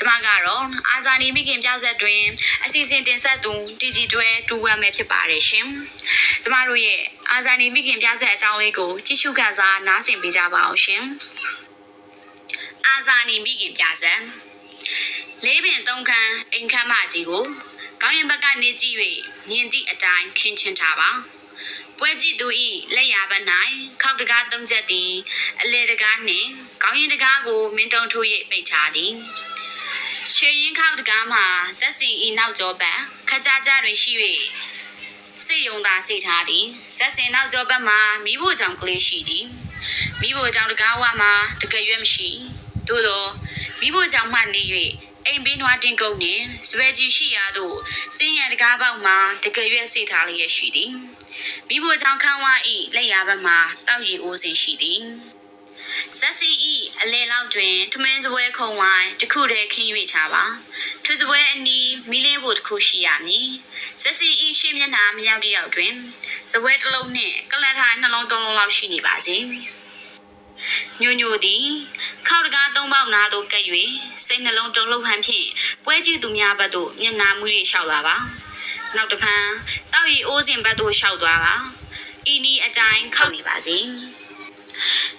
မကတော့အာဇာနည်မိခင်ပြဆက်တွင်အစီအစဉ်တင်ဆက်သူတီဂျီတွဲတူဝမ်ပဲဖြစ်ပါတယ်ရှင်။ကျမတို့ရဲ့အာဇာနည်မိခင်ပြဆက်အကြောင်းလေးကိုကြည့်ရှုခန်းစားနားဆင်ပေးကြပါအောင်ရှင်။အာဇာနည်မိခင်ပြဆက်လေးပင်သုံးခန်းအိမ်ခမ်းမကြီးကိုကောင်းရင်ဘက်ကနေကြည့်၍မြင်သည့်အတိုင်းခင်းချင်းထားပါပွဲကြည့်သူ၏လက်ရဘက်၌ခောက်တကားသုံးချက်သည်အလေတကားနှင့်ကောင်းရင်တကားကိုမင်းတုံထိုး၍ပိတ်ထားသည်ရွှေရင်ခောက်တကားမှာဇက်စင်၏နောက်ကျောဘက်ခကြကြတွင်ရှိ၍စိတ်ယုံသာစိတ်ထားသည်ဇက်စင်နောက်ကျောဘက်မှာမိဖို့ကြောင့်ကလေးရှိသည်မိဖို့ကြောင့်တကားဝမှာတကယ်ရွက်မရှိသို့သောမိဖို့ကြောင့်မှနေ၍အိမ်ပေးနွားတင်ကုန်းနှင့်စပယ်ကြီးရှိရာသို့စင်းရံတကားပေါက်မှာတကယ်ရွက်စိတ်ထားလျက်ရှိသည်မိဖို့ကြောင့်ခန်းဝါ၏လက်ရဘက်မှာတောက်ရီအိုးစိရှိသည်ဇက်စီ၏အလဲလောက်တွင်ထမင်းစပွဲခုံဝိုင်းတစ်ခုတည်းခင်း၍ချပါသူစပွဲအနီးမီးလင်းဖို့တစ်ခုရှိရမည်ဇက်စီ၏ရှေ့မျက်နှာမရောက်တယောက်တွင်စပွဲတစ်လုံးနှင့်ကလတ်ထားနှလုံးသုံးလုံးလောက်ရှိနေပါစေညိုညိုသည်ခောက်တကားသုံးပေါက်နာသို့ကပ်၍စိတ်နှလုံးတုန်လှုပ်ဟန်ဖြင့်ပွဲကြည့်သူများဘက်သို့မျက်နှာမူ၍ရှောက်လာပါနောက်တစ်ဖန်တောက်ရီအိုးစင်ဘက်သို့ရှောက်သွားပါဤနည်းအတိုင်းခောက်နေပါစေ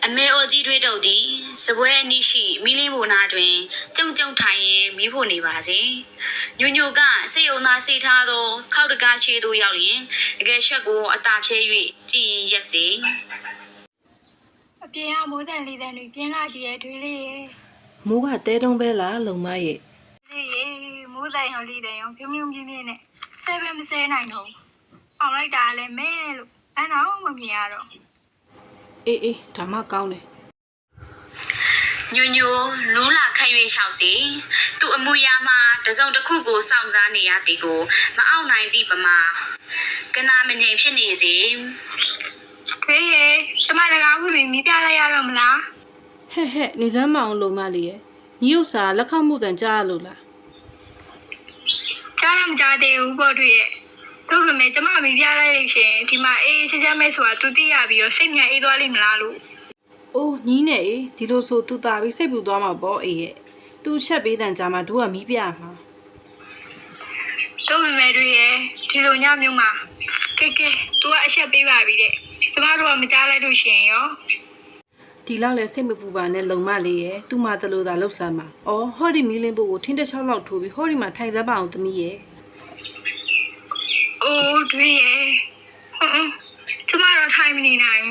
အမေအိုကြီးထွေးတုပ်သည်စပွဲအနီးရှိမီးလင်းဖို့နာတွင်ကြုံကြုံထိုင်ရင်မီးဖို့နေပါစေညိုညိုကစိတ်ယုံသာစိတ်ထားသောခောက်တကားရှေးသို့ရောက်ရင်အကယ်ရှက်ကိုအသာဖြဲ၍ကြည်ရင်ရက်စေအပြင်ကမိုးတန်လေးတန်တွေပြင်းလာကြည့်ရဲ့တွေးလေးရဲ့မိုးကတဲတုံးပဲလားလုံမရဲ့လေးရဲ့မိုးတန်ရောလေးတန်ရောပြုံးပြုံးပြင်းပြင်းနဲ့ဆဲပဲမဆဲနိုင်တော့အောင်လိုက်တာလည်းမဲလို့အဲ့တော့မမြင်ရတော့အေးဒါမှကောင်းတယ်ညိုညိုလူးလာခက်၍ရှောက်စီသူ့အမူအရာမှာတစုံတစ်ခုကိုစောင့်စားနေရသည်ကိုမအောင်နိုင်သည့်ပမာကနာမငြိမ်ဖြစ်နေစေဖေးရဲ့ကျမတကားခုတွေမိပြလိုက်ရတော့မလားဟဲ့နေစမ်းမအောင်လုံမလေးရဲ့ညီဥစ္စာလက်ခောက်မှုတန်ကြားရလို့လားကြားမကြားသေးဘူးပေါ့တွေ့ရဲ့တို့ကမဲ့ကျမမိပြလိုက်လို့ရှင်ဒီမှာအေးချမ်းမဲ့ဆိုတာသူသိရပြီးတော့စိတ်မြန်အေးသွားလိမ့်မလားလို့အိုးညီးနေအေးဒီလိုဆိုသူတာပြီးစိတ်ပူသွားမှာပေါ့အေးရဲ့သူချက်ပေးတန်ကြားမှာတို့ကမီးပြမှာတို့မဲ့တွေ့ရဲ့ဒီလိုညမျိုးမှာကဲသူကအချက်ပေးပါပြီတဲ့ကျမတို့ကမကြားလိုက်လို့ရှင်ရောဒီလောက်လဲစိတ်မပူပါနဲ့လုံမလေးရဲ့သူ့မှာတလို့သာလှုပ်ဆမ်းပါအော်ဟောဒီမီးလင်းဖို့ကိုထင်းတစ်ချောင်းလောက်ထိုးပြီးဟောဒီမှာထိုင်စမ်းပါအောင်သမီးရဲ့အိုးတွေ့ရဲ့ကျမတို့ထိုင်မနေနိုင်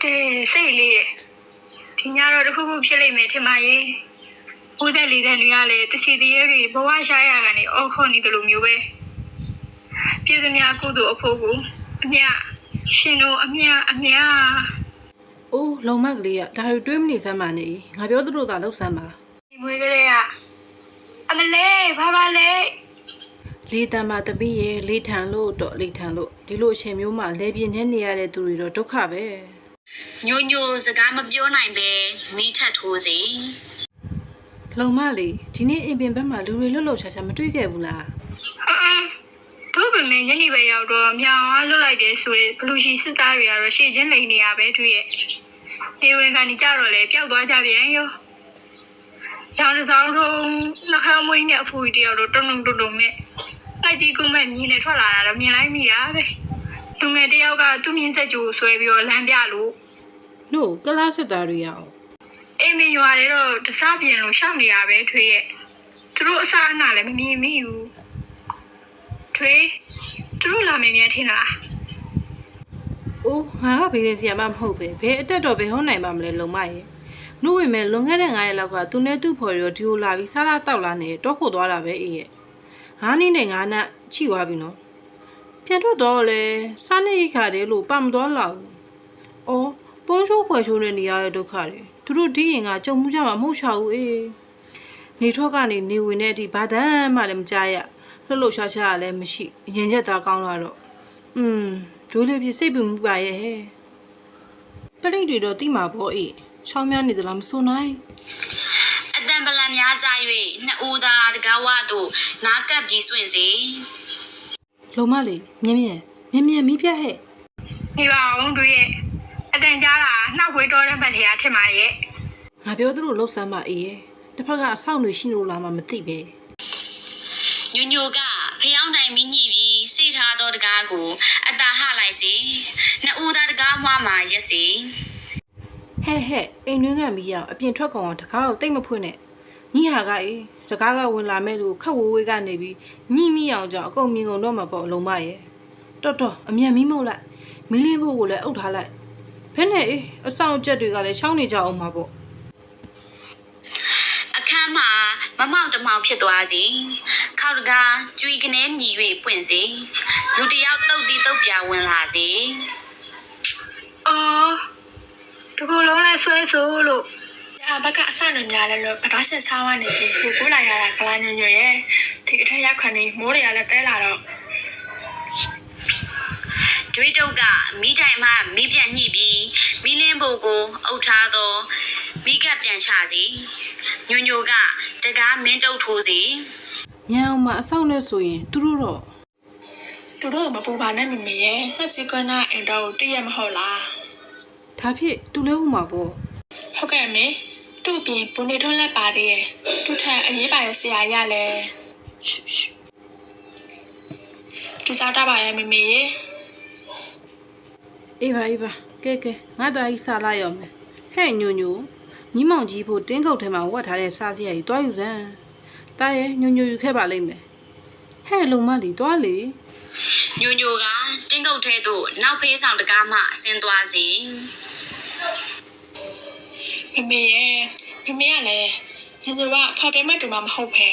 တဲ့စိတ်လေးရဲ့ဒီညတော့တစ်ခုခုဖြစ်လိမ့်မယ်ထင်ပါရဲ့ဦးသက်လေးတဲ့တွေကလည်းတစီတရေကြီးဘဝရှားရကနေအော်ခေါ်နေတယ်လို့မျိုးပဲပြည်သူများကုသိုလ်အဖို့ကိုအမြရှင်တို့အမြအိုးလုံမကလေးကဒါတွေတွေးမနေစမ်းပါနဲ့ငါပြောသူတို့သာလှုပ်ဆမ်းပါဒီမွေးကလေးကအမလေးဘာလဲလေးတမ်းပါတပည့်ရဲ့လေးထန်လို့တော့လေးထန်လို့ဒီလိုအချိန်မျိုးမှာလဲပြင်းနေရတဲ့သူတွေတော့ဒုက္ခပဲညိုညိုစကားမပြောနိုင်ပဲမိထတ်ထိုးစီလုံမလေးဒီနေ့အိမ်ပင်ဘက်မှာလူတွေလှုပ်လှုပ်ရှားရှားမတွေ့ခဲ့ဘူးလားတို့ဗမေညနေပဲရောက်တော့မြောင်အားလွတ်လိုက်တယ်ဆိုရင်ဘလူရှိစစ်သားတွေကတော့ရှေ့ချင်းလိန်နေရပဲတွေ့ရဲ့နေဝင်ကနေကြတော့လေပျောက်သွားကြပြန်ရောရောင်ဆောင်တော့နှခမ်းမွေးနဲ့အဖူကြီးတယောက်တော့တုံနဲ့လိုက်ကြီးကုမဲ့မြင်းနဲ့ထွက်လာတာတော့မြင်လိုက်မိတာပဲလူငယ်တယောက်ကသူ့မြင်းဆက်ကြိုဆွဲပြီးတော့လမ်းပြလို့နို့ကလားစစ်သားတွေရအောင်အိမ်မရွာတွေတော့တစားပြင်လို့ရှောက်နေတာပဲထွေးရဲ့သူတို့အစားအနာလည်းမမြင်မိဘူးထွေးသူတို့လာမင်းများထင်လားအိုးငါကဘေးစီရမမဟုတ်ပဲဘယ်အတက်တော့ဘယ်ဟောနိုင်ပါမလဲလုံမရဲ့နှုတ်ဝင်မဲ့လွန်ခဲ့တဲ့9ရက်လောက်ကသူနဲ့သူ့ဖော်ရောဒီကိုလာပြီးစားလာတောက်လာနေတော့ခို့သွားတာပဲအေးရဲ့ငါးနည်းနဲ့ငါးနက်ချိသွားပြီနော်ပြန်ထွက်တော့လေစားနေခါတယ်လို့ပတ်မတော်လောက်အော်ပုံချိုးခွဲချိုးနေနေရတဲ့ဒုက္ခတွေသူတို့ဒီရင်ကကြုံမှုကြမှာမဟုတ်ချဘူးအေးနေထွက်ကနေနေဝင်တဲ့အထိဘာတမ်းမှလည်းမကြားရလှုပ်လှုပ်ရှားရှားလည်းမရှိရင်ရက်သားကောင်းလာတော့ဒိုးလေးပြစိတ်ပူမှုပါရဲ့ဟဲ့ပလိတ်တွေတော့တိမှာပေါ့အေးချောင်းများနေသလားမစိုးနိုင်အတန်ပလန်များကြ၍နှစ်ဦးသာတကားဝတို့နားကပ်ပြီးစွင့်စေလုံမလေးမြင်းမိပြဟဲ့ဒီပါအောင်တို့ရဲ့အတန်ကြားတာနှောက်ဝေးတော်တဲ့ဘက်လျာထင်ပါရဲ့ငါပြောသူတို့လှုပ်ဆမ်းပါအေးရဲ့ တစ်ဖက်ကအဆောင်တွေရှိလို့လားမှမသိပဲ ညိုညိုကဖျောင်းနိုင်မိညိပြီးစိတ်ထားသောတကားကိုအတာဟလိုက်စေနှစ်ဦးသားတကားမွားမှာရက်စီ ဟဲ့အိမ်တွင်းကမီးအောင်အပြင်ထွက်ကောင်တကားကိုတိတ်မဖွင့်နဲ့ညီဟာကအေးတကားကဝင်လာမဲ့လို့ခက်ဝေးကနေပြီးညိမိအောင်ကြောင့်အကုန်မြင်ကုန်တော့မှာပေါ့အလုံးမရဲ့တော်အမြန်မီးမုတ်လိုက်မီးလင်းဖို့ကိုလည်းအုပ်ထားလိုက်ဖဲနဲ့အေးအဆောင်ကျက်တွေကလည်းရှောင်းနေကြအောင်မှာပေါ့ အခန်းမှာမမောင်တမောင်ဖြစ်သွားစီခောက်တကားကျွေကနေမြည်၍ပွင့်စီလူတယောက်တုတ်တီတုတ်ပြဝင်လာစီ အော်ဒီကိုလုံးလဲဆွဲဆိုလို့ ။ဘက်ကအဆနဲ့များလဲလို့ပထမဆက်ဆောင်းကနေပြီးရေကိုးလာရတာကလာညွညွရဲ့ဒီအထက်ရောက်ခဏနေမိုးတွေကလည်းတဲလာတော့ ကျွေးတုတ်ကမိတိုင်မှမိပြန့်ညှိပြီးမိလင်းဖို့ကိုအုပ်ထားသောမိကပြန်ချစီညိုညိုကတကားမင်းတုတ်ထိုးစီ ညောင်မှာအဆောင်နဲ့ဆိုရင်သူတို့တော့ သူတို့မပူပါနဲ့မမေရဲ့ငှက်စီကွန်းနာအင်တော့တည့်ရမဟုတ်လား ဒါဖြစ်သူလဲဦးမှာပေါ့ ။ဟုတ်ကဲ့မေသူ့အပြင်ပူနေထွန်းလက်ပါတည်းရဲ့သူ့ထက်အရေးပါတဲ့ဆရာရလဲ ရှူ သူစားတာပါရဲ့မမေရဲ့ အေးပါကဲငါသားကြီးစားလိုက်ရောမယ်ဟဲ့ညိုညီမောင်ကြီးဖို့တင်းကုတ်ထဲမှာဝတ်ထားတဲ့စားစရာကြီးတွားယူစမ်းတားရဲ့ညိုယူခဲ့ပါလိမ့်မယ်ဟဲ့လုံမလီတွားလေ ညိုညိုကတင်းကုတ်ထဲသို့နောက်ဖေးဆောင်တကားမှဆင်းသွားစီ မမေရဲ့မမေကလည်းညညကဖော်ပြမဲ့တူမှမဟုတ်ပဲ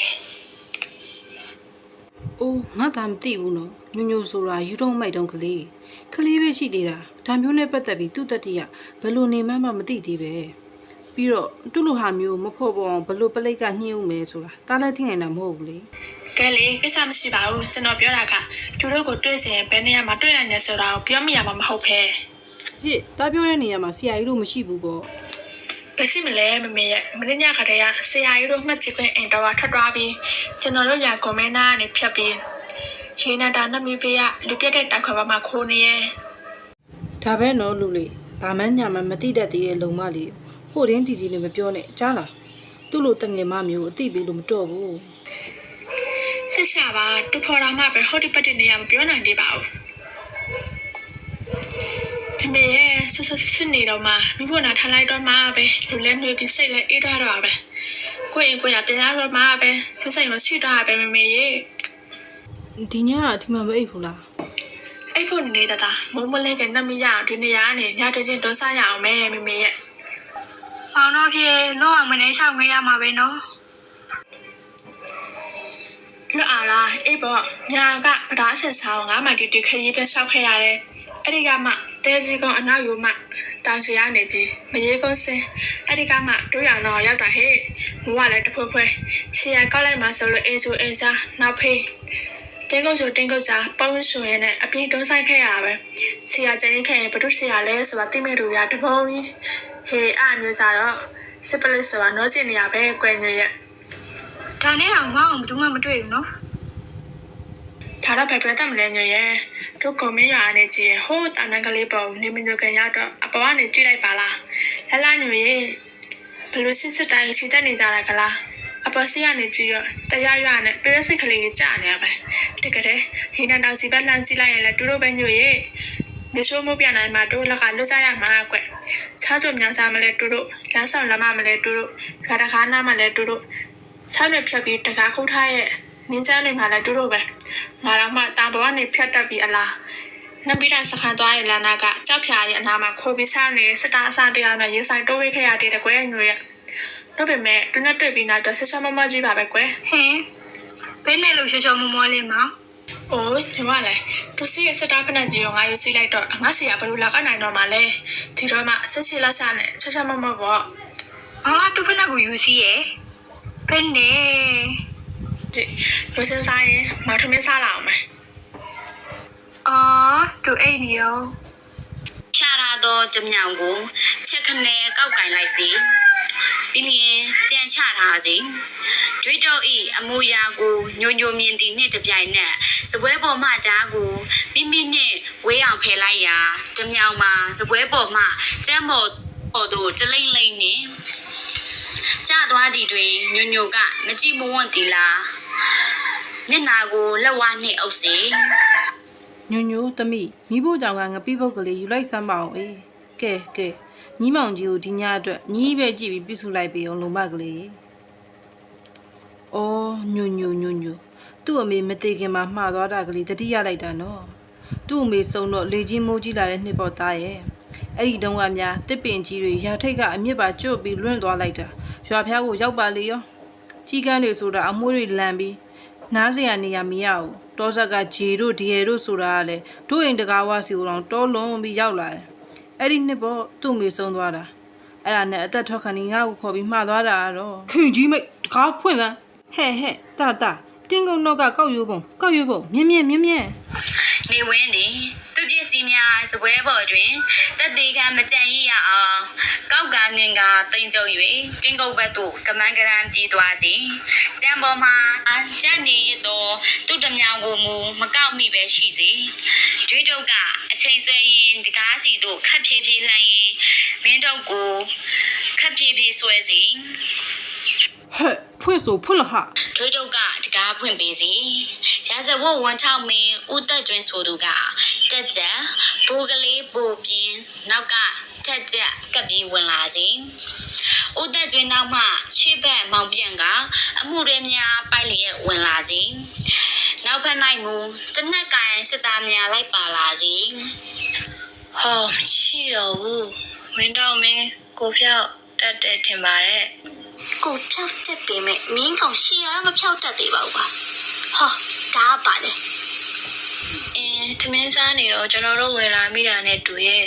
အိုးငါသားမသိဘူးနော်ညိုဆိုတာယူတော့မိုက်တော့ကလေးပဲရှိသေးတာဒါမျိုးနဲ့ပတ်သက်ပြီးသူ့တတိယဘယ်လိုနေမှမသိသေးပဲပြီးတော့သူ့လိုဟာမျိုးမဖို့ပေါ်အောင်ဘယ်လိုပလိတ်ကညှိဦးမယ်ဆိုတာတားလည်းသိနိုင်တာမဟုတ်ဘူးလေ ကဲလေကိစ္စမရှိပါဘူးကျွန်တော်ပြောတာကသူတို့ကိုတွေ့စင်ဘယ်နေရာမှာတွေ့နိုင်လဲဆိုတာကိုပြောမိရမှာမဟုတ်ပဲ ဟစ်တားပြောတဲ့နေရာမှာဆရာကြီးတို့မရှိဘူးပေါ့ ဘယ်ရှိမလဲမမေရဲ့မင်းညခတဲ့ကဆရာကြီးတို့မှတ်ချခွင့်အင်တော်ထွက်သွားပြီးကျွန်တော်တို့ညာကွန်မန့်နာကနေဖြတ်ပြီးရေနတာနမီပေးရလူပြတ်တဲ့တိုက်ခွဲပါမှာခိုးနေရဲ့ ဒါပဲနော်လူလေးဘာမှညာမှမသိတတ်သေးတဲ့လုံမလေးဟိုတင်းတီတီနဲ့မပြောနဲ့ကြားလားသူ့လိုတငယ်မမျိုးအသိပေးလို့မတော့ဘူး ဆက်ရှာပါတူဖော်တာမှပဲဟိုဒီပတ်တဲ့နေရာမပြောနိုင်သေးပါဘူး မမေရဲ့စစ်နေတော့မှမိဖို့နာထားလိုက်တော့မှပဲလူလဲနှွေးပြီးစိတ်လဲအေးသွားတော့ပဲကိုယ့်ရပြန်ရတော့မှပဲစစ်စိတ်မရှိတော့ပဲမမေရဲ့ ဒီညကဒီမှာမအိပ်ဘူးလား အဲ့ဖို့နေတာမိုးမလဲကနမရအောင်ဒီနေရာကနေညတချင်းတော့စားရအောင်မဲမမေရဲ့ ဆောင်းတော့ဖြစ်လို့အောင်မနေချောက်မရမှာပဲနော် လွတ်အားလားအေးပေါ့ညာကပဓာဆက်ဆောင်ငါမှဒီခရီးပဲဆောက်ခဲ့ရတယ်အဲ့ဒီကမှတဲစီကောင်အနောက်ယူမှတောင်စီရနေပြီးမရေကုန်းစင်းအဲ့ဒီကမှတို့ရအောင်တော့ရောက်တာဟဲ့မိုးကလည်းတဖွဲဖွဲဆရာကောက်လိုက်မှဆိုလို့အေးဆိုအေးစားနောက်ဖေးတင်းကုတ်စားပေါင်းဆိုရင်လည်းအပြေတွန်းဆိုင်ခဲ့ရတာပဲဆရာကျင်းခဲ့ရင်ဘုဒ္ဓဆရာလဲဆိုတာတိမေတူရတပုံကြီးဟေးအမျိုးစားတော့စစ်ပလစ်ဆိုတာနောကျင်နေရပဲကွယ်ညွရဲ့ ဒါနဲ့အောင်ငါအောင်ဘယ်သူမှမတွေ့ဘူးနော် ဒါတော့ပဲပြတ်တယ်မလဲညရဲ့တို့ကုံမင်းရွာအနေကြီးဟိုးတာနန်ကလေးပေါ်နေမညကန်ရောက်တော့အပေါ်ကနေကြည့်လိုက်ပါလားလလညရဲ့ဘလို့စစ်တိုင်းချီတက်နေကြတာကလားအပေါ်စီကနေကြည့်ရတရားရွာနဲ့ပြည့်စိတ်ကလေးကြီးကြာနေရပဲတကယ်တည်းဒီနန်တောင်စီဘက်လှမ်းကြည့်လိုက်ရင်လည်းတို့ပဲညရဲ့မြေချိုးမိုးပြန်နိုင်မှာတို့လက်ကလွတ်ကြရမှာကွချားကြုံများစားမလဲတို့လမ်းဆောင်လမ်းမမလဲတို့ဓာတကားနားမလဲတို့ဆောင်းနဲ့ဖြတ်ပြီးတကားခုတ်ထားရဲ့နင်းချမ်းနေမှာလဲတို့ပဲငါတော့မှတာဘဝနေဖြတ်တက်ပြီးအလားနံပိတစခန်းသွားရဲ့လမ်းနာကကြောက်ဖြာရဲ့အနာမှာခိုးပြီးစားနေစစ်တာအစားတရားနဲ့ရေဆိုင်တိုးဝေးခဲ့ရတဲ့ကွယ်ညွရဲ့တို့ပေမဲ့သူနဲ့တွေ့ပြီးနောက်တော့ဆက်ဆက်မမကြီးပါပဲကွယ် ဟင်ဘယ်နဲ့လို့ချောချောမောမောလေးမောင် အိုးညီမလည်းသူစီရဲ့စစ်တာဖက်နဲ့ကြီးရောငါယူစီလိုက်တော့ငါစီကဘယ်လိုလာကနိုင်တော့မှလဲဒီတော့မှဆက်ချီလာချနဲ့ဆက်ဆက်မမပေါ့ အော်သူဖက်နဲ့ကိုယူစီရဲ့ဘယ်နဲ့ ဒီလိုစင်စားရင်မထမင်းစားလာအောင်မယ် အော်သူအိတ်နေရော ချထားသောကြမြောင်ကိုချက်ခနဲကောက်ကင်လိုက်စီပြီးလျင်ကြံချထားစီကျွေးတော့ဤအမူအရာကိုညိုညိုမြင်သည်နှင့်တပြိုင်နက်စပွဲပေါ်မှကြားကိုမိမိနှင့်ဝေးအောင်ဖယ်လိုက်ရာကြမြောင်မှာစပွဲပေါ်မှကျမ်းပေါ်သို့တလိမ့်လိမ့်နှင့်ကြ သွားသည်တွင်ညွညွကမကြည့်မဝွန့်တီလားမျက်နာကိုလက်ဝါးနှင့်အုပ်စေ ညိုညိုသမီးမိဖို့ကြောင့်ကငပိပုတ်ကလေးယူလိုက်စမ်းပါအောင်အေးကဲညီမောင်ကြီးကိုဒီညအတွက်ညီပဲကြည့်ပြီးပြုစုလိုက်ပေးအောင်လုံမကလေးအော်ညိုသူ့အမေမသေးခင်မှာမှားသွားတာကလေးတတိယလိုက်တာနော်သူ့အမေဆုံးတော့လေကြီးမိုးကြီးလာတဲ့နှစ်ပေါ်သားရဲ့အဲ့ဒီတုန်းကများတစ်ပင်ကြီးတွေရာထိတ်ကအမြစ်ပါကျွတ်ပြီးလွင့်သွားလိုက်တာရွာဖျားကိုရောက်ပါလေရောကြီးကန်းတွေဆိုတာအမွှေးတွေလန်ပြီးနားစရာနေရမရဘူးတောဆက်ကဂျေတို့ဒီရတို့ဆိုတာကလည်းတို့အိမ်တကားဝါစီကိုတော့တောလုံးပြီးရောက်လာတယ်အဲ့ဒီနှစ်ပေါ်သူ့အမေဆုံးသွားတာအဲ့ဒါနဲ့အသက်ထွက်ခါနေငါ့ကိုခေါ်ပြီးမှားသွားတာကတော့ခင်ကြီးမိတ်တကားဖွင့်စမ်းဟဲ့တာတင်းကုန်းတော့ကကောက်ရွပုံမြင်းနေဝင်းသည်သူပစ္စည်းများစပွဲပေါ်တွင်တက်သေးခံမကြံရရအောင်ကောက်ကငင်ကတင်ကြုံ၍တင်းကုန်းဘက်သို့ကမန်းကရန်ပြေးသွားစီကြံပေါ်မှာကြံ့နေရတော့သူ့တမြောင်ကိုမူမကောက်မိပဲရှိစေတွေးတော့ကအချိန်ဆွဲရင်တကားစီတို့ခက်ဖြည်းဖြည်းလှမ်းရင်မင်းတို့ကိုခက်ဖြည်းဖြည်းဆွဲစီဟဲ့ဖွင့်လဟာတွေးတော့ကတကားဖွင့်ပေးစီရာဇဝတ်ဝန်ထောက်မင်းဦးသက်တွင်ဆိုသူကတက်ကြဘူကလေးပူပြင်းနောက်ကထက်ကြကပ်ပြီးဝင်လာစီဦးသက်တွင်နောက်မှရှေ့ဘက်မောင်ပြန်ကအမှုတွေများပိုက်လျက်ဝင်လာစီနောက်ဖက်နိုင်မူတနက်ကိုင်စစ်သားများလိုက်ပါလာစီဟောရှိတော့ဘူးဝင်းတော့မင်းကိုဖြောက်တက်တယ်ထင်ပါရဲ့ကိုဖြောက်တက်ပေမဲ့မင်းကောင်ရှီရမဖြောက်တတ်သေးပါဘူးကွာဟာဒါပါလေထမင်းစားနေတော့ကျွန်တော်တို့ဝင်လာမိတာနဲ့တူရဲ့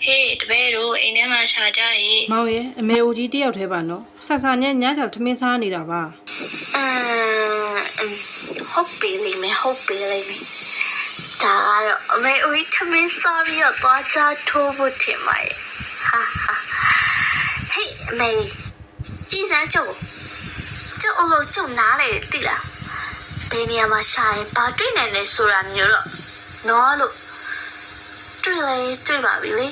ဟေးတပည့်တို့အိမ်ထဲမှာရှာကြရဲ့မောင်ရဲ့အမေအိုကြီးတယောက်တည်းပါနော်ဆာညညချာထမင်းစားနေတာပါဟုတ်ပြီလေမဒါကတော့အမေအိုကြီးထမင်းစားပြီးတော့သွားချထိုးဖို့ထင်ပါရဲ့ဟာဟေးအမေကြည်စမ်းကျုပ်အလို့ကျုပ်နားလေတိလားဘယ်နေရာမှာရှာရင်ဘာတွေ့နိုင်လဲဆိုတာမျိုးတော့နော်လို့တွေ့ပါပြီလေ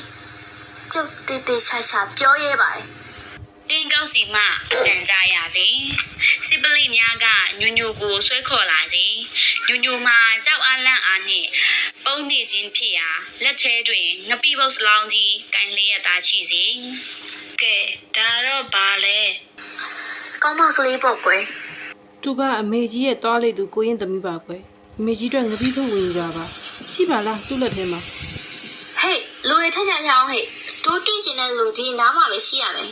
ကျုပ်တေးချာပြောရဲပါတယ်တင်းကောက်စီမှတန်ကြရစီစစ်ပလိများကညွညိုကိုဆွဲခေါ်လာစီညွမှာကြောက်အားလန့်အားနှင့်ပုံနေခြင်းဖြစ်ရာလက်ထဲတွင်ငပိပုတ်စလောင်းကြီးကင်လေးရသားရှိစီကဲဒါတော့ဘာလဲကောင်းမကလေးပေါ့ကွယ်သူကအမေကြီးရဲ့သွားလေသူကိုရင်သမီးပါကွယ်အမေကြီးတို့ငပိပုတ်ဝင်ကြပါကြည့်ပါလားသူ့လက်ထဲမှာဟေးလူရထချအောင်ဟေးတိုးတွေ့ကျင်တဲ့လူဒီနားမှာပဲရှိရမယ်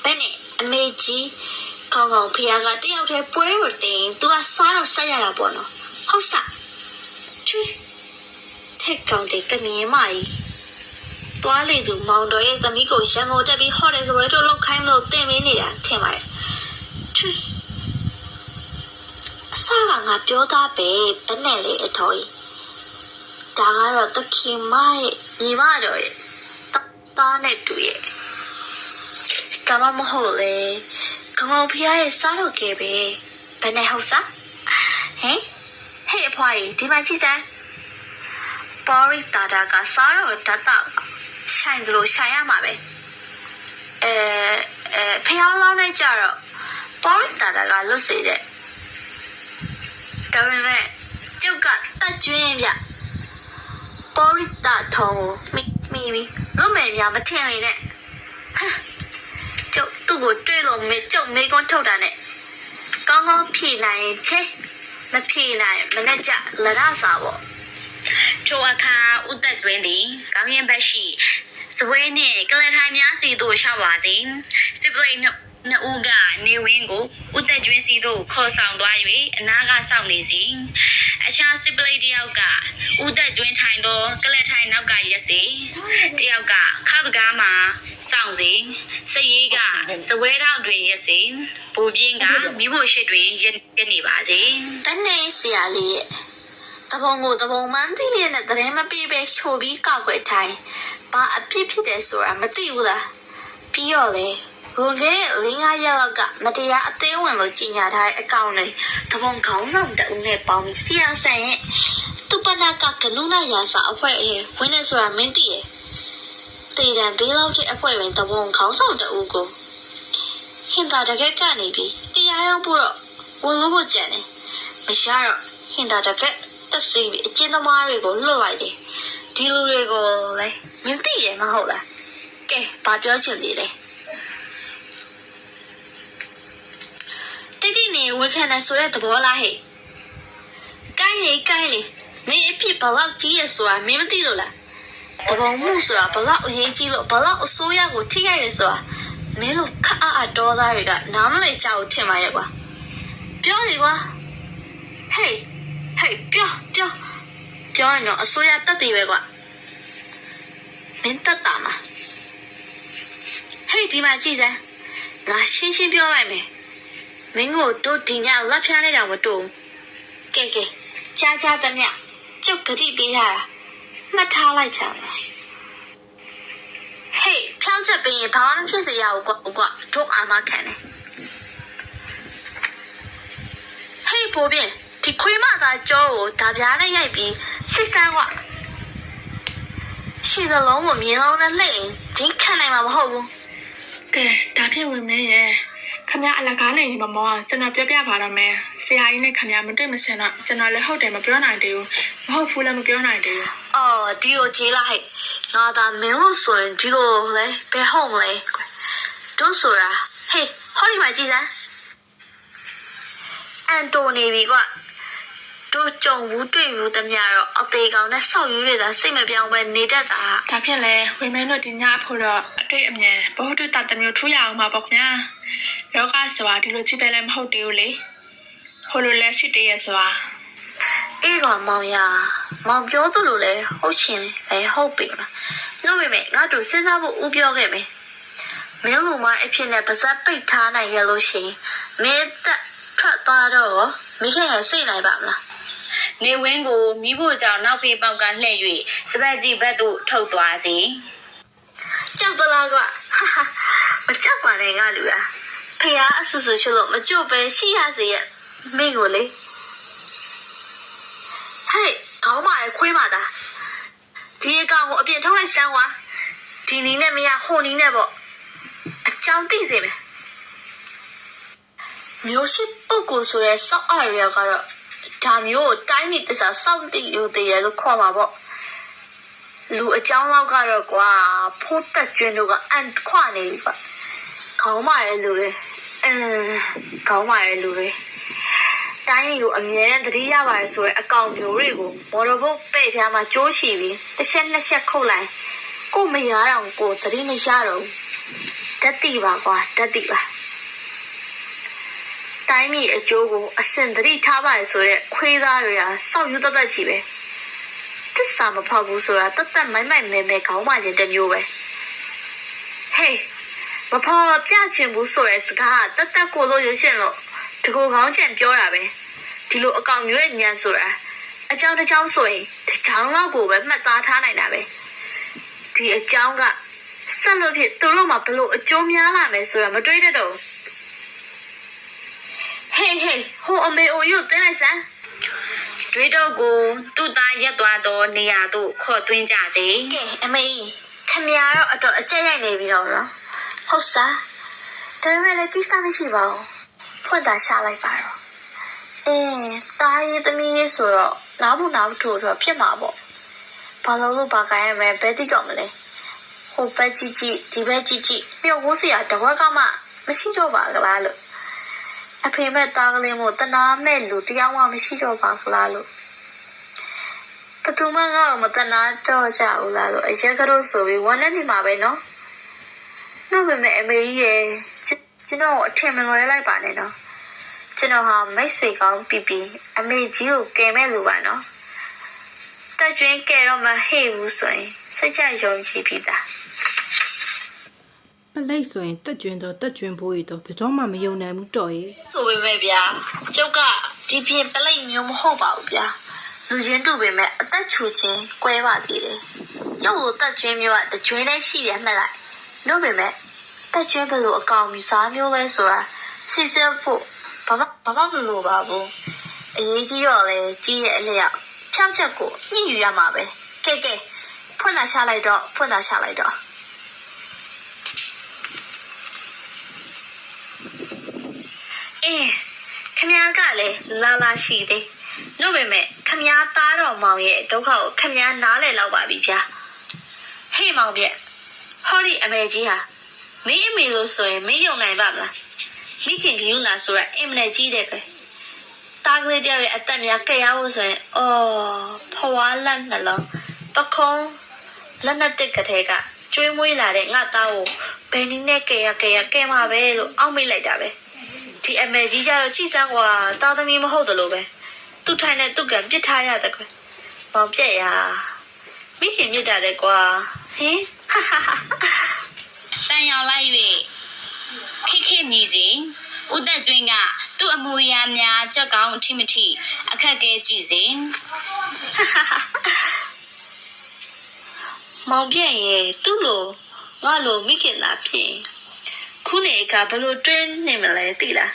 ဘယ်နဲ့အမေကြီးကောင်းဖះကတယောက်တည်းပွဲကိုတင်သူကစားတော့ဆက်ရတာပေါ့နော်ဟုတ်စားချွေးထက်ကောင်တဲ့ကမြင်မကြီးသွားလေသူမောင်တော်ရဲ့သမီးကိုရန်ကုန်တက်ပြီးဟော့တယ်ဆိုတော့လောက်ခိုင်းမလို့တင်မင်းနေတာထင်ပါတယ်ချွေးအစားကငါပြောသားပဲဘယ်နဲ့လေအတော်ကြီးဒါကတော့တခင်မရဲ့ညီမတော်ရဲ့တားနဲ့တူရဲ့ကမမဟုတ်လေကောင်းဖះရဲ့စားတော့ကဲပဲဘယ်နဲ့ဟုတ်စားဟဲ့အဖွားကြီးဒီမှာကြည့်စမ်းပေါ်ရီတာတာကစားတော့တတ်ဆိုင်သလိုဆိုင်ရမှာပဲဖះလောင်းနဲ့ကြတော့ပေါ်ရီတာတာကလွတ်စေတဲ့ဒါပေမဲ့ကျုပ်ကတတ်ကျွင်းပြပေါ်ရီတာထုံးကိုမိလွတ်မယ်များမထင်လေနဲ့ကျုပ်သူ့ကိုတွေ့လို့ကျုပ်မေကွန်းထုတ်တာနဲ့ကောင်းဖြေနိုင်ရင်ဖြေမဖြေနိုင်မနဲ့ကြလရစာပေါ့ထိုအခါဥသက်ကျွင်းသည်ကောင်းရင်ဘက်ရှိစပွဲနှင့်ကလထိုင်များစီသို့ရှောက်လာစဉ်စစ်ပလိနှစ်ဦးကနေဝင်းကိုဥသက်ကျွင်းစီသို့ခေါ်ဆောင်သွား၍အနားကစောင့်နေစဉ်အခြားစစ်ပလိတယောက်ကဥသက်ကျွင်းထိုင်သောကလထိုင်နောက်ကရက်စီတယောက်ကခောက်တကားမှာစောင့်စဉ်စရေးကစပွဲထောင်တွင်ရက်စဉ်ပူပြင်းကမိဖို့ရှိတွင်ရက်နေပါစေတနေ့ဆရာလေးရဲ့တဘုံကိုတဘုံမှန်းသိလေးနဲ့တရင်မပြေးပဲချိုပြီးကောက်ွယ်ထိုင်ဘာအဖြစ်ဖြစ်တယ်ဆိုတာမသိဘူးလားပြီးတော့လေကိုကလေး5ရက်လောက်ကမတရားအသေးဝင်လို့ကြီးညာထားတဲ့အကောင့်တွေတဘုံခေါင်းဆောင်တအုပ်နဲ့ပေါင်းပြီးဆရာဆန်ရဲ့သူပနာကကနုနာရာစာအဖွဲ့ဝင်နေဆိုတာမင်းသိရဲ့ တေတံပေးလောက်တဲ့အဖွဲဝင်တဘုံခေါင်းဆောင်တအုပ်ကိုဟင်တာတကက်ကနေပြီးတရားရောက်ဖို့တော့ဝင်လို့ဖို့ကြံတယ်မရတော့ဟင်တာတကက်တက်စီပြီးအကျဉ်းသမားတွေကိုလွတ်လိုက်တယ်ဒီလူတွေကိုလည်းမင်းသိတယ်မဟုတ်လားကဲဘာပြောချင်သေးလဲတိတိနေဝခနဲ့ဆိုတဲ့သဘောလားဟဲ့ကိုင်းလေမင်းအဖြစ်ဘလောက်ကြီးရဆိုတာမင်းမသိလို့လားတဘုံမှုဆိုတာဘလောက်အရေးကြီးလို့ဘလောက်အစိုးရကိုထိခိုက်ရဆိုတာမင်းတို့ခအားတော်သားတွေကနားမလည်ကြဘူးထင်ပါရဲ့ကွာပြောလေကွာဟေးပြောရင်တော့အစိုးရတက်တည်ပဲကွာမင်းတက်တာမှာဟေးဒီမှာကြည့်စမ်းငါရှင်းပြောလိုက်မယ်မင်းကိုတို့ဒီညလက်ဖျားနေတောင်မတူကဲကြားသမျှကျုပ်ဂတိပေးရတာမှတ်ထားလိုက်ကြပါဟေးဖြောင်းချက်ပေးရင်ဘာမှမဖြစ်စေရဘူးကွာတို့အာမခံတယ်ဟေးပိုပြင်ဒီခွေးမသာကြောကိုဒါပြားနဲ့ရိုက်ပြီးစစ်ဆန်းကွာရှင်းစလုံးကိုမြင်းလုံးနဲ့လှည့်ရင်ဒီခံနိုင်မှာမဟုတ်ဘူး ကဲဒါဖြင့်ဝင်မင်းရဲ့ခမရအလကားနေဒီမမောအောင်ကျွန်တော်ပြောပြပါတော့မယ်ဆရာကြီးနဲ့ခမရမတွေ့မစင်တော့ကျွန်တော်လည်းဟုတ်တယ်မပြောနိုင်သေးဘူးမဟုတ်ဘူးလည်းမပြောနိုင်သေးဘူး အော်ဒီကိုခြေလိုက်ငါသာမင်းလို့ဆိုရင်ဒီလိုလဲဘယ်ဟုတ်မလဲတို့ဆိုတာဟေးဟောဒီမှာကြည့်စမ်းအန်တိုနီကွာတို့ကြုံဘူးတွေ့ဘူးတမျှတော့အသေးကောင်နဲ့ဆောက်ယူနေတာစိတ်မပြောင်းပဲနေတတ်တာ ဒါဖြင့်လဲဝင်မင်းတို့ဒီညဖို့တော့အတွေ့အမြင်ဘ ഹു တုတတမျိုးထူးရအောင်ပါပေါ့ခင်ဗျာလောကဆိုတာဒီလိုကြည့်ပဲလည်းမဟုတ်သေးဘူးလေဟိုလိုလဲရှိသေးရဲ့ဆိုတာ အေးကောင်မောင်ပြောသလိုလဲဟုတ်ရှင်လဲဟုတ်ပြီမလို့ပေမဲ့ငါတို့စဉ်းစားဖို့ဦးပြောခဲ့မယ်မင်းလူမအဖြစ်နဲ့ပါဇက်ပိတ်ထားနိုင်ရလို့ရှိရင်မင်းတက်ထွက်သွားတော့မိခင်ရစိတ်နိုင်ပါမလား နေဝင်းကိုမိဖို့ကြောင့်နောက်ဖေးပေါက်ကလှည့်၍စပတ်ကြီးဘက်သို့ထုတ်သွားစီ ကြောက်သလားကွာမကြောက်ပါနဲ့ငါလူလားဖေအားအဆူဆူချလို့မကြွပဲရှိရစေရဲ့မင်းကိုလေဟေးခေါင်းမရခွေးမသားဒီအကောင်ကိုအပြင်ထုတ်လိုက်စမ်းကွာဒီနီးနဲ့မရဟိုနီးနဲ့ပေါ့အကြောင်းသိစေမယ်မျိုးရှိပုတ်ကိုဆိုရဲစောက်အရရကတော့ဒါမျိုးကိုတိုင်းပြည်တစ္ဆာစောင့်တည်ယူတည်ရလို့ခေါ်မှာပေါ့လူအကြောင်းလောက်ကတော့ကွာဖိုးတက်ကျွန်းတို့ကအန်ခွနေပြီကွာခေါင်းမာရဲ့လူတွေခေါင်းမာရဲ့လူတွေတိုင်းပြည်ကိုအမြဲတမ်းသတိရပါတယ်ဆိုရဲအကောင်မျိုးတွေကိုမော်တော်ဘုတ်ပဲ့ဖျားမှာကျိုးချီပြီးတစ်ချက်နှစ်ချက်ခုတ်လိုက်ကိုမရအောင်ကိုသတိမရတော့တတ်တိပါကွာတတ်တိပါတိုင်းပြည်အကျိုးကိုအစင်သတိထားပါလေဆိုရဲခွေးသားတွေကစောက်ယူတတ်ကြီးပဲတစ္ဆာမဖောက်ဘူးဆိုတာတတ်မိုင်းမဲခေါင်းမရင်တစ်မျိုးပဲဟေးမဖော်ပြချင်ဘူးဆိုရဲစကားတတ်ကိုလို့ရွှေရှင်လို့တကူခေါင်းကျန်ပြောတာပဲဒီလိုအကောင်မျိုးရဲ့ညံဆိုတာအကြောင်းတစ်ကြောင်းဆိုရင်တစ်ကြောင်းလောက်ကိုပဲမှတ်သားထားနိုင်တာပဲဒီအကြောင်းကဆက်လို့ဖြစ်သူတို့မှဘလို့အကျိုးများလာမယ်ဆိုတာမတွေးတတ်တော့ဟေးဟိုအမေအိုရုပ်တင်းလိုက်စမ်း တွေးတော့ကိုသူ့သားရက်သွားတော့နေရာသို့ခေါ်သွင်းကြစေ ကဲအမေခမရတော့အတော့အကျက်ရိုက်နေပြီတော့နော်ဟုတ်စားဒါပေမဲ့လည်းကိစ္စမရှိပါဘူးဖွင့်တာရှာလိုက်ပါတော့တားရေးသမီးရေးဆိုတော့နားဘူးထို့တော့ဖြစ်မှာပေါ့ဘာလို့ဘာကိုင်းရမလဲဘယ်တိတော့မလဲဟိုဘက်ကြည့်ဒီဘက်ကြည့်မြောက်ဝိုးစရာတဝက်ကမှမရှိတော့ပါကလားလို့အဖေမဲ့တားကလေးမို့တနာမဲ့လူတယောက်မှမရှိတော့ပါကလားလို့ဘသူမှငါ့ကိုမတနာတော့ကြဘူးလားလို့အရက်ကတော့ဆိုပြီးဝမ်းနဲ့နေမှာပဲနော်နောက်ပဲမဲ့အမေကြီးရဲ့ကျွန်တော်အထင်မလွဲလိုက်ပါနဲ့နော်ကျွန်တော်ဟာမိတ်ဆွေကောင်းပြီးအမေကြီးကိုကယ်မဲ့လူပါနော်တက်ကျွင်းကယ်တော့မဟေ့ဘူးဆိုရင်စိတ်ချယုံကြည်ပြီးသား ပလိတ်ဆိုရင်တက်ကျွန်းတော့တက်ကျွန်းဖို့ရတော့ဘယ်တော့မှမယုံနိုင်ဘူးတော်ရဲ့ ဆိုပေမဲ့ဗျာကျုပ်ကဒီပြင်ပလိတ်မျိုးမဟုတ်ပါဘူးဗျာလူချင်းတူပေမဲ့အသက်ချူချင်းကွဲပါသေးတယ်ကျုပ်ကိုတက်ကျွင်းမျိုးကတကျွင်းနဲ့ရှိတယ်မှတ်လိုက်လို့ပေမဲ့တက်ကျွင်းဘယ်လိုအကောင်မျိုးစားမျိုးလဲဆိုတာစစ်စစ်ဖို့ဘာမှမလိုပါဘူးအရေးကြီးတော့လေကြီးရဲ့အလျောက်ဖြောက်ချက်ကိုညှိယူရမှာပဲကဲဖွင့်တာရှာလိုက်တော့ ခမည်းကလည်းလာရှိသေးတို့ပေမဲ့ခမည်းသားတော်မောင်ရဲ့ဒုက္ခကိုခမည်းနားလည်လောက်ပါပြီဗျာဟေးမောင်ပြက်ဟောဒီအမေကြီးဟာမင်းအမေလို့ဆိုရင်မင်းယုံနိုင်ပါမလားမိခင်ကယူနာဆိုရအင်မနဲ့ကြီးတယ်ကွယ်တာကလေးတယောက်ရဲ့အသက်များကြက်ရဖို့ဆိုရင်ဖွာလက်နှလုံးပခုံးလက်နဲ့တစ်ကလေးကကျွေးမွေးလာတဲ့ငါသားကိုဘယ်နည်းနဲ့ကြက်မှာပဲလို့အောက်မိလိုက်တာပဲဒီအမေကြီးကြတော့ကြည်စမ်းကွာတာသမီမဟုတ်တယ်လို့ပဲသူ့ထိုင်နဲ့သူ့ကံပြစ်ထားရတယ်ကွယ်မောင်ပြက်ရမိခင်မြစ်တာတဲ့ကွာဟင်တန်ရောက်လိုက်၍ခိမြည်စီဦးသက်ကျွင်းကသူ့အမူအရာများကြက်ကောင်းအထိမထိအခက်ခဲကြည့်စေမောင်ပြည့်ရဲ့သူ့လိုငါလိုမိခင်လာဖြစ်ခုနေကဘလို့တွင်းနေမလဲသိလား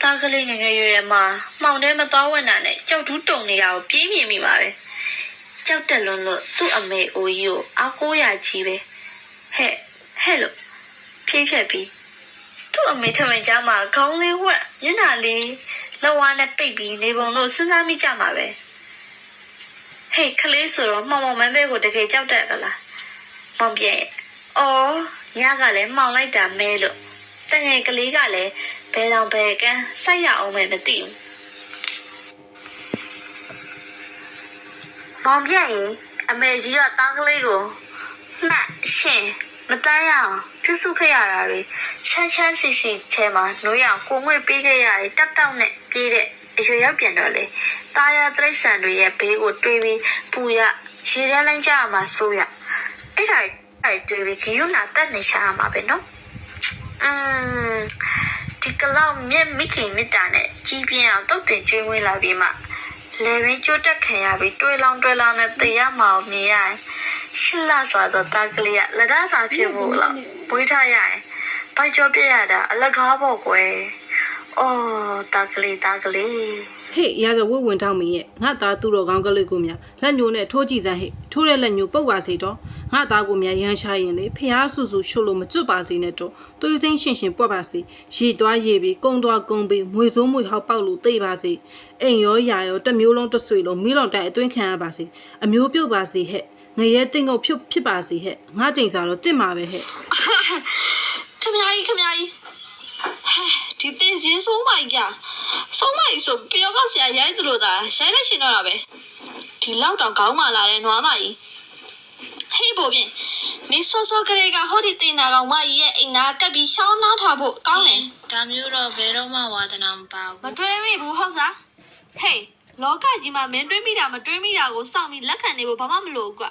တာကလေးငယ်ငယ်ရွယ်မှာမှောင်ထဲမသွားဝင်တာနဲ့ကြောက်တူးတုံနေတာကိုပြေးမြင်မိပါပဲကြောက်တက်လွန်းလို့သူ့အမေအိုကြီးကိုအားကိုးရကြီးပဲဟဲ့လို့ဖြည်းဖြည်းပြီးသူ့အမေထမင်းကြားမှာခေါင်းလေးဝက်မျက်နှာလေးလက်ဝါးနဲ့ပိတ်ပြီးနေပုံလို့စဉ်းစားမိကြမှာပဲဟေးကလေးဆိုတော့မှောင်မန်းပဲကိုတကယ်ကြောက်တတ်ကလားမောင်ပြည့်ညကလည်းမှောင်လိုက်တာမဲလို့တငယ်ကလေးကလည်းဘယ်တော့ဘယ်ကန်းစိုက်ရအောင်ပဲမသိဘူးမောင်ပြည့်အမေကြီးကတားကလေးကိုမှတ်ရှင်မတန်းရအောင်ပြုစုခဲ့ရတာတွေချမ်းစီချဲမှာနိုးရအောင်ကိုငွေပေးခဲ့ရတယ်တက်တောက်နဲ့ပြေးတဲ့အရွယ်ရောက်ပြန်တော့လေတာယာတိရစ္ဆာန်တွေရဲ့ဘေးကိုတွေးပြီးပူရရေထဲလိုင်းကြမှာဆိုရအဲ့ဒါတွေးပြီးခရုနာတက်နေရှာမှာပဲနော်ဒီကလောက်မြက်မိခင်မြတ်တာနဲ့ကြီးပြင်းအောင်တုတ်တင်ကျွေးမွေးလာပြီးမှလေရင်းကျိုးတက်ခံရပြီးတွေးလောင်းနဲ့တေးရမှာမြင်ရတယ်ရှစ်လစွာသောတာကလေးကလက်သားစာဖြစ်ဖို့လောက်မွေးထားရရင်ဘိုက်ကြောပြရတာအလကားပေါ့ကွယ်တာကလေးဟေ့ရသဝဝင်တောင်းမင်းရဲ့ငါသားသူ့တော်ကောင်းကလေးကိုမြလက်ညိုးနဲ့ထိုးကြည့်စမ်းဟေ့ထိုးတဲ့လက်ညိုးပုတ်ပါစေတော့ငါသားကိုမြရမ်းရှာရင်လေဖျားဆူရှုလို့မကျွတ်ပါစေနဲ့တော့သွေးစိမ့်ရှင်ပွက်ပါစေရေသွားရေပြီးကုန်းသွားကုန်းပြီးမွေစိုးမွေဟောက်ပေါက်လို့သိပါစေအိမ်ရောယာရောတစ်မျိုးလုံးတစ်ဆွေလုံးမိလောက်တိုင်အတွင်းခံရပါစေအမျိုးပြုတ်ပါစေဟဲ့ငရဲတင့်ငုတ်ဖြစ်ပါစေဟဲ့ငါကြိမ်စာတော့တင့်မှာပဲဟဲ့ခမကြီးဒီတင်စင်းဆုံးမိုက်ဆိုပြောကဆရာရိုက်သလိုသာရိုက်လိုက်ရှင်တော့တာပဲဒီလောက်တော့ခေါင်းမာလာတဲ့နွားမကြီးဟေးဘို့ပြင်မင်းစောကလေးကဟောဒီတင်နာကောင်မကြီးရဲ့အိမ်နာကပ်ပြီးရှောင်းနားထားဖို့ကောင်းတယ်ဒါမျိုးတော့ဘယ်တော့မှဝါသနာမပါဘူးမတွေးမိဘူးဟုတ်စားဟေးလောကကြီးမှာမင်းတွေးမိတာမတွေးမိတာကိုစောင့်ပြီးလက်ခံနေဖို့ဘာမှမလိုဘူးကွ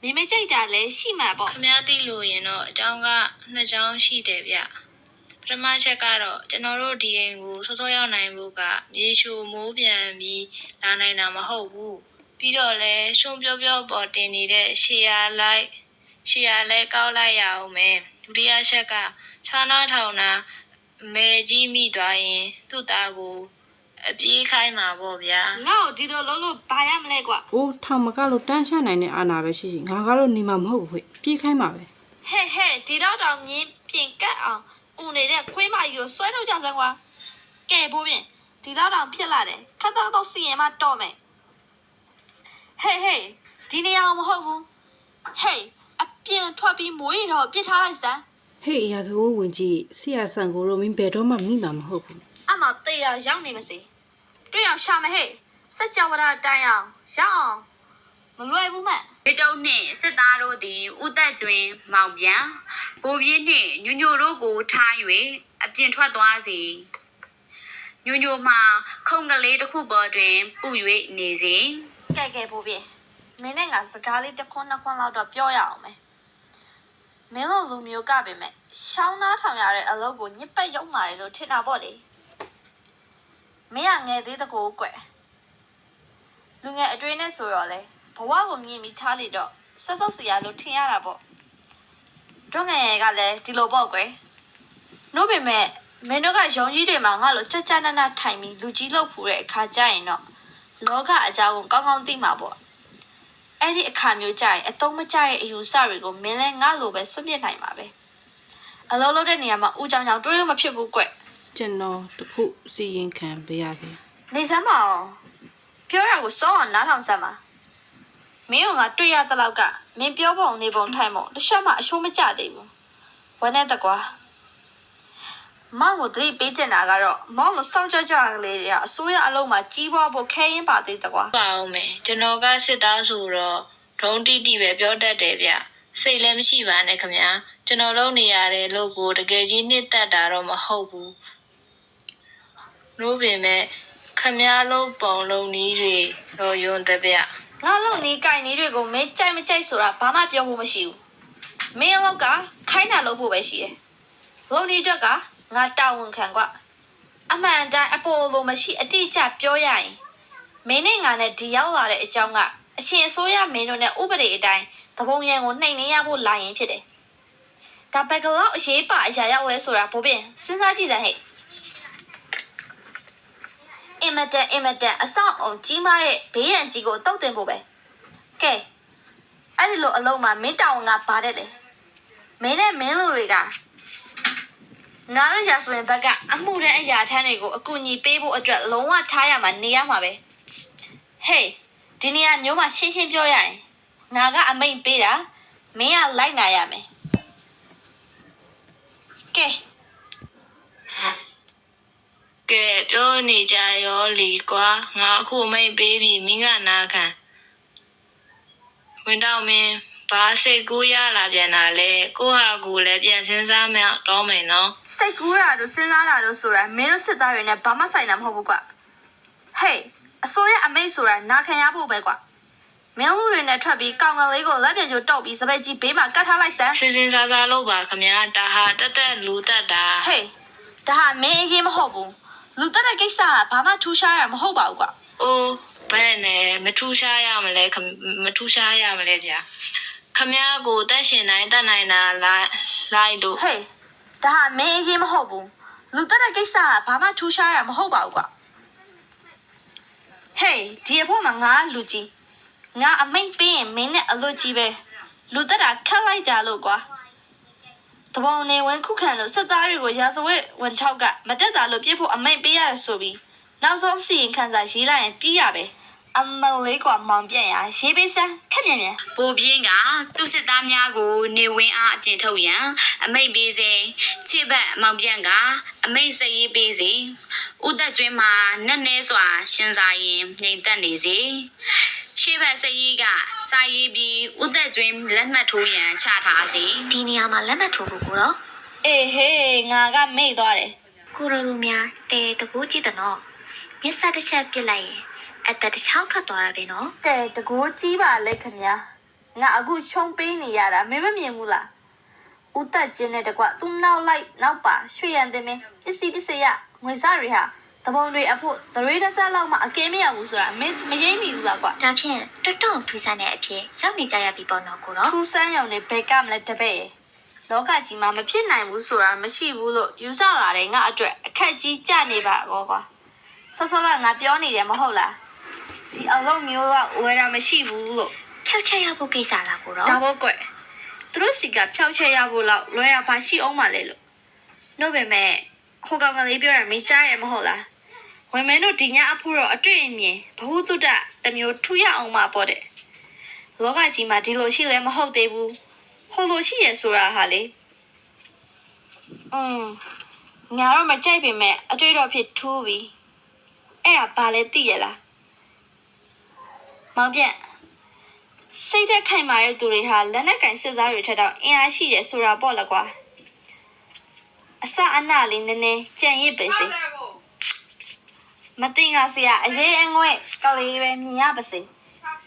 မင်းမကြိုက်တာလည်းရှိမှာပေါ့ခင်ဗျားသိလို့ရင်တော့အကြောင်းကနှစ်ကြောင်းရှိတယ်ဗျပထမချက်ကတော့ကျွန်တော်တို့ဒီအိမ်ကိုစောရောက်နိုင်ဖို့ကမြေရှို့မိုးပြန်ပြီးလာနိုင်တာမဟုတ်ဘူးပြီးတော့လဲရှုံပြောပေါ်တင်နေတဲ့ရှေ့ရလဲကောက်လိုက်ရအောင်မယ်ဒုတိယချက်ကခြားနာထောင်တာမဲကြီးမိသွားရင်သူ့သားကိုအပြေးခိုင်းမှာပေါ့ဗျာငါ့ကိုဒီလိုလုံးလို့ဘာရမလဲကွာအိုးထောင်မကလို့တန်းချနိုင်တဲ့အာနာပဲရှိငါကတော့နေမှာမဟုတ်ဘူးပြေးခိုင်းမှာပဲဟဲ့ဒီတော့မြင်းပြင်ကတ်အောင်ဦးနေတဲ့ခွေးမကြီးကိုဆွဲထုတ်ကြစမ်းကွာကဲဘိုးပြင်ဒီတော့ဖြစ်လာတယ်ခက်တော့စီရင်မှတော့မယ်ဟေးဒီနေရာမဟုတ်ဘူးဟေးအပြင်ထွက်ပြီးမွေးတော့ပြစ်ထားလိုက်စမ်းဟေးရာဇဝဝင်ကြီးဆရာဆန်ကိုတော့မင်းဘယ်တော့မှမိမှာမဟုတ်ဘူးအမတေးရရောက်နေမစေတွေ့အောင်ရှာမဟေ့စက်ကြောဝရတိုင်းအောင်ရအောင်မလွယ်ဘူးမဒီတုံးနှင့်စစ်သားတို့သည်ဦးသက်ကျွင်းမောင်ပြန်ဘိုးပြင်းနှင့်ညိုတို့ကိုထား၍အပြင်ထွက်သွားစေညိုမှခုံကလေးတစ်ခုပေါ်တွင်ပူ၍နေစေကဲဘိုးပြင်းမင်းနဲ့ငါစကားလေးတစ်ခွန်းနှစ်ခွန်းလောက်တော့ပြောရအောင်မယ်မင်းတို့လူမျိုးကပဲမဲ့ရှောင်းနားထောင်ရတဲ့အလုပ်ကိုညစ်ပတ်ရုံမာတယ်လို့ထင်တာပေါ့လေမင်းကငယ်သေးတကူကွလူငယ်အတွင်းနဲ့ဆိုတော့လေဘဝကိုမြင်ပြီးထားလေတော့ဆက်ဆုပ်စရာလို့ထင်ရတာပေါ့တို့ငယ်ကလည်းဒီလိုပေါ့ကွနို့ပေမဲ့မင်းတို့ကရုံကြီးတွေမှာငါလိုကြကြနနထိုင်ပြီးလူကြီးလောက်ဖူးတဲ့အခါကျရင်တော့လောကအကြောင်းကိုကောင်းကောင်းသိမှာပေါ့အဲ့ဒီအခါမျိုးကျရင်အတုံးမကျတဲ့အယူဆတွေကိုမင်းလည်းငါလိုပဲစွန့်ပစ်နိုင်မှာပဲအလုံးလုံးတဲ့နေရာမှာဦးကြောင်တွေးလို့မဖြစ်ဘူးကွ ကျွန်တော်တခုစီရင်ခံပေးရစေ နေစမ်းမအောင်ပြောရကိုစောအောင်နားထောင်စမ်းပါမင်းကငါတွေ့ရတဲ့လောက်ကမင်းပြောပုံနေပုံထိုင်ပုံတစ်ချက်မှအရှုံးမကျသေးဘူးဝမ်းနဲ့တကွာမောင်ကိုသတိပေးချင်တာကတော့မောင်ကိုစောင့်ကြကြကလေးတွေကအစိုးရအလုံးမှာကြီးပွားဖို့ခဲရင်ပါသေးတကွာ ပါအောင်မယ်ကျွန်တော်ကစစ်သားဆိုတော့ဒုံတိတိပဲပြောတတ်တယ်ဗျစိတ်လည်းမရှိပါနဲ့ခင်ဗျာကျွန်တော်လုပ်နေရတဲ့လုပ်ကိုတကယ်ကြီးနှစ်သက်တာတော့မဟုတ်ဘူးလို့ပင်မဲ့ခင်ဗျားလုပ်ပုံလုပ်နည်းတွေတော့ယွန်းတဲ့ဗျ ငါလုံနေကြိုင်နေတွေကိုမင်းကြိုက်မကြိုက်ဆိုတာဘာမှပြောဖို့မရှိဘူးမင်းလောက်ကခိုင်းတာလုပ်ဖို့ပဲရှိတယ်လုံနေချက်ကငါတာဝန်ခံကွာအမှန်တိုင်းအပေါ်လိုမရှိအတိအကျပြောရရင်မင်းနဲ့ငါနဲ့ဒီရောက်လာတဲ့အကြောင်းကအရှင်အစိုးရမင်းတို့နဲ့ဥပဒေအတိုင်းသဘုံရံကိုနှိမ်နှင်းရဖို့လာရင်ဖြစ်တယ်ဒါဘက်ကလောက်အရေးပါအရာရောက်လဲဆိုတာဘိုးပြင်စဉ်းစားကြည့်စမ်းဟဲ့အင်မတန်အဆောက်အုံကြီးမားတဲ့ဘေးရန်ကြီးကိုတုတ်တင်ဖို့ပဲကဲအဲ့ဒီလိုအလုံးမှာမင်းတောင်ငါဘာတဲ့လေမင်းနဲ့မင်းလူတွေကငါတို့ရာဆိုရင်ဘက်ကအမှုရန်အရာထမ်းတွေကိုအကူအညီပေးဖို့အတွက်လုံးဝထားရမှာနေရမှာပဲဟေးဒီနေရာမျိုးမှာရှင်းရှင်းပြောရရင်ငါကအမိန့်ပေးတာမင်းကလိုက်နာရမယ်ကဲ ကဲပြောနေကြရောလီကွာငါအခုမိတ်ပေးပြီးမင်းကနာခံဝင်တော့မင်းဘာစိတ်ကူးရလာပြန်တာလဲကိုဟာကူလည်းပြန်စဉ်းစားမှတော့မယ်နော် စိတ်ကူးတာတို့စဉ်းစားတာတို့ဆိုတာမင်းတို့စစ်သားတွေနဲ့ဘာမှဆိုင်တာမဟုတ်ဘူးကွာဟေးအစိုးရအမိန့်ဆိုတာနာခံရဖို့ပဲကွာမင်းတို့တွေနဲ့ထွက်ပြီးကောင်ကလေးကိုလက်ပြန်ကျိုးတောက်ပြီးစပက်ကြီးဘေးမှာကတ်ထားလိုက်စမ်း စဉ်းစားစားလုပ်ပါခမညာဒါဟာတက်လူတက်တာ ဟေးဒါဟာမင်းအရင်မဟုတ်ဘူးလူတက်တဲ့ကိစ္စကဘာမှထူးခြားရမဟုတ်ပါဘူးကွာ အိုးဘယ်နဲ့မထူးရှားရမလဲမထူးရှားရမလဲဗျာခမညာကိုတက်ရှင်နိုင်တက်နိုင်တာလိုက်လို့ ဟေးဒါဟာမင်းအရင်မဟုတ်ဘူးလူတက်တဲ့ကိစ္စကဘာမှထူးခြားရမဟုတ်ပါဘူးကွာဟေးဒီအဖို့မှာငါလူကြီးငါအမိန့်ပေးရင်မင်းနဲ့အလွတ်ကြီးပဲလူတက်တာခတ်လိုက်ကြလို့ကွာတဘောင်နေဝင်ခုခံလို့စစ်သားတွေကိုရာဇဝတ်ဝင်ထောက်ကမတက်တာလို့ပြစ်ဖို့အမိန့်ပေးရဆိုပြီးနောက်ဆုံးစီရင်ခံစာရေးလိုက်ရင်ပြီးရပဲအမလေးကွာမောင်ပြန့်ရရေးပေးစမ်းခက်မြန်မြန် ဘိုးပြင်းကသူ့စစ်သားများကိုနေဝင်းအားအကျဉ်ထုတ်ရန်အမိန့်ပေးစေချစ်ဘက်မောင်ပြန့်ကအမိန့်စရေးပေးစေဥသက်ကျွင်းမှာနက်နဲစွာရှင်းစားရင်နှိမ်သက်နေစေရှေ့ဘက်စရေးကစာရေးပြီးဥသက်ကျွင်းလက်မှတ်ထိုးရန်ချထားစေ ဒီနေရာမှာလက်မှတ်ထိုးဖို့ကိုတော့ အေးဟေးငါကမေ့သွားတယ် ကိုရိုလိုများတဲတကူကြည့်တဲ့နော်မျက်စတစ်ချက်ပြစ်လိုက်ရင်အသက်တစ်ချောင်းထွက်သွားတာပဲနော် တဲ့တကူကြီးပါလေခင်ဗျာငါအခုချုံပေးနေရတာမင်းမမြင်ဘူးလားဥတက်ကျင်းတဲ့တကွသူ့နောက်လိုက်နောက်ပါရွှေရန်တင်မင်းပစ္စည်းရငွေစားတွေဟာတပုံတွေအဖို့သရေတစားလောက်မှအကဲမရဘူးဆိုတာမင်းမရိမ့်မိဘူးလားကွာ ဒါဖြင့်တွတ်တော့ထူးဆန်းတဲ့အဖြစ်ရောက်နေကြရပြီပေါ့နော်ကိုတော့ ထူးဆန်းရောင်တွေဘယ်ကမလဲတပည့်ရဲ့လောကကြီးမှာမဖြစ်နိုင်ဘူးဆိုတာမရှိဘူးလို့ယူဆလာတယ်ငါအတွက်အခက်ကြီးကြနေပါကောကွာဆော့ဆော့ကငါပြောနေတယ်မဟုတ်လားဒီအလုံးမျိုးကဝယ်တာမရှိဘူးလို့ ဖြောက်ချက်ရဖို့ကိစ္စလားကိုတော့ ဒါဘောကွယ်သူတို့စီကဖြောက်ချက်ရဖို့လောက်လွယ်ရပါရှိအောင်မလဲလို့နှုတ်ပေမဲ့ဟိုကောင်ကလေးပြောရမင်းကြားရမဟုတ်လားဝင်မဲတို့ဒီညအဖို့တော့အတွေ့အမြင်ဘ ഹു တုတတမျိုးထူရအောင်မှာပေါ့တဲ့လောကကြီးမှာဒီလိုရှိလဲမဟုတ်သေးဘူးဟိုလိုရှိရဆိုတာဟာလေငါတော့မကြိုက်ပေမဲ့အတွေ့တော့ဖြစ်ထူးပြီအဲ့ဒါဘာလဲသိရလားမောင်ပြန့်စိတ်သက်ခိုင်မာတဲ့သူတွေဟာလက်နက်ကင်စစ်သားတွေထက်တော့အင်အားရှိတယ်ဆိုတာပေါ့လေကွာအစအနလေးနည်းနည်းကြံ့ရစ်ပဲစေမတင်ကစရာအရေးအငွေ့ကလေးပဲမြင်ရပါစေ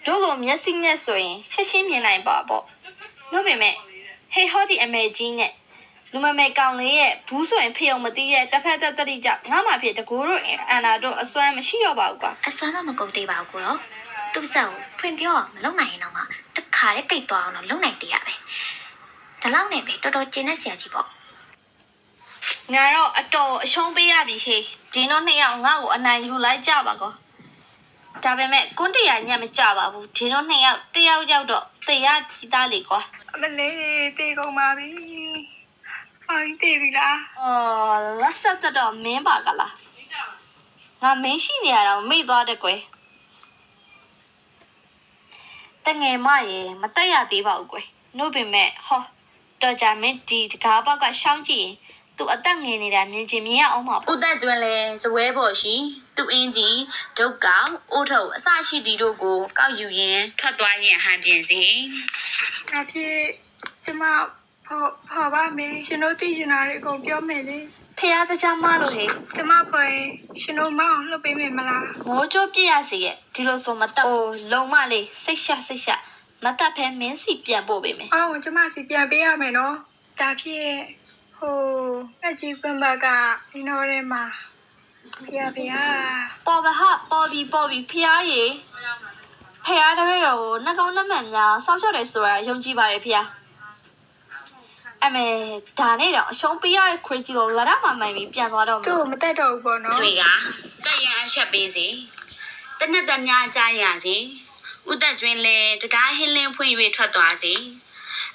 တို့လိုမျက်စိနဲ့ဆိုရင်ချက်ချင်းမြင်နိုင်ပါပေါ့လို့ပေမဲ့ဟေးဟောဒီအမေကြီးနဲ့လူမမေကောင်လေးရဲ့ဘူးဆိုရင်ဖျုံမသိရဲ့တစ်ဖက်သက်တတိကြောင့်ငါမှဖြစ်တကူတို့အန်နာတို့အစွမ်းမရှိတော့ပါဘူးကွာ အစွမ်းတော့မကုန်သေးပါဘူးကိုတော့သူ့စက်ကိုဖွင့်ပြောမလုပ်နိုင်ရင်တော့မှတစ်ခါတည်းတိတ်သွားအောင်တော့လုပ်နိုင်သေးရပဲဒါလောက်နဲ့ပဲတော်တော်ကျင်းတဲ့ဆရာကြီးပေါ့ ငါတော့အတော်အရှုံးပေးရပြီဟေးဒီတော့နှစ်ယောက်ငါ့ကိုအနိုင်ယူလိုက်ကြပါကောဒါပေမဲ့ကွန်းတရားညံ့မကြပါဘူးဒီတော့နှစ်ယောက်တယောက်တော့တရားကြီးသားလေကွာ အမလေးတေကုန်ပါပြီ သိပြီလား လက်ဆက်တော့မင်းပါကလားငါမင်းရှိနေရတော့မိသွားတဲ့ကွယ်တငယ်မရေမတက်ရသေးပါဘူးကွယ်နှုတ်ပင်မဲ့ဟောတော်ကြမင်းဒီတကားပေါက်ကရှောင်းကြည့်ရင်သူအသက်ငယ်နေတာမြင်ချင်မြင်ရအောင်ပါ ဦးသက်ကျွန်းလဲဇပွဲပေါ်ရှိသူအင်းကြီးဒုတ်ကောင်အိုးထုပ်အစရှိသည်တို့ကိုကောက်ယူရင်းထွက်သွားရင်ဟန်ပြင်စီ ဒါဖြစ်ကျမဖော်ပါမယ်ရှင်တို့သိချင်တာတွေအကုန်ပြောမယ်လေ ဖះတကြမလို့ဟဲ့ ကျမဖွယ်ရှင်တို့မအောင်လှုပ်ပေးမယ်မလား မိုးကြိုးပြရစီရဲ့ဒီလိုဆိုမတက်လုံမလေးစိတ်ရှမတက်ဖဲမင်းစီပြန်ပို့ပေးမယ် အော်ကျမစီပြန်ပေးရမယ်နော်ဒါဖြစ်အကြီးကွန်ဘကဒီနော်ထဲမှာဖေဖေ ပေါ်ပါဟာပေါ်ပြီဖះရေဖះတပည့်တော်ကိုနှကောင်းနှမှန်များစောင့်ရှောက်တယ်ဆိုတာယုံကြည်ပါတယ်ဖះအမေဒါနဲ့တော့အရှုံးပေးရတဲ့ခွေးကြီးကိုလက်ရမှမှန်ပြီးပြန်သွားတော့ သူ့ကိုမတက်တော့ဘူးပေါ့နော် ကျွေကတက်ရင်အချက်ပေးစီတနက်တများကြားရစီဦးသက်ကျွန်းလဲတကားဟင်းလင်းဖွင့်၍ထွက်သွားစီ